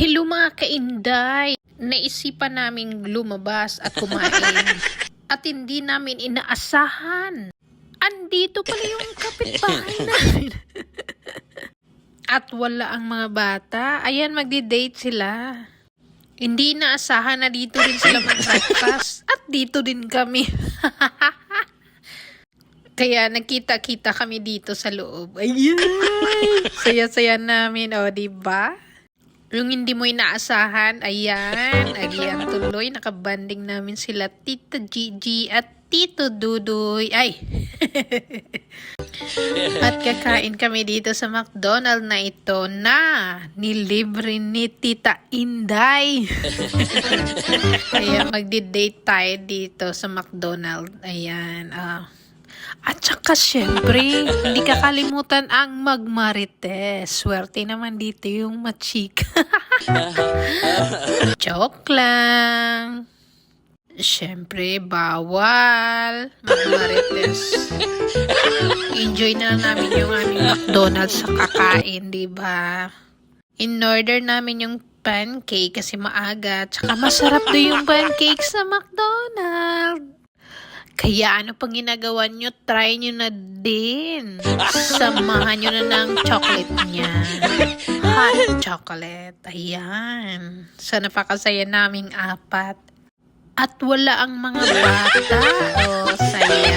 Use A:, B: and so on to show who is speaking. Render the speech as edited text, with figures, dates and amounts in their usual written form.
A: Hello mga kainday! Naisipan naming lumabas at kumain at hindi namin inaasahan. Andito pala yung kapitbahay namin. At wala ang mga bata. Ayan, magdi-date sila. Hindi inaasahan na dito rin sila mag-breakfast at dito din kami. Kaya nagkita-kita kami dito sa loob. Ayan! Saya-saya namin, o diba? Yung hindi mo inaasahan, ayan, tuloy, nakabanding namin sila Tita Gigi at Tito Dudoy. Ay! At kakain kami dito sa McDonald's na ito na nilibre ni Tita Inday. Kaya magdi-date tayo dito sa McDonald's. Ayan, At saka syempre, hindi kakalimutan ang magmarites. Swerte naman dito yung machika. Joke lang. Syempre, bawal magmarites. Enjoy na lang namin yung aming McDonald's sa kakain, diba? In-order namin yung pancake kasi maaga. Tsaka masarap doon yung pancake sa McDonald's. Kaya ano pang ginagawa nyo, try nyo na din. Samahan nyo na ng chocolate niya. Hot chocolate. Ayan. Sa napakasaya naming apat. At wala ang mga bata. Oh, saya.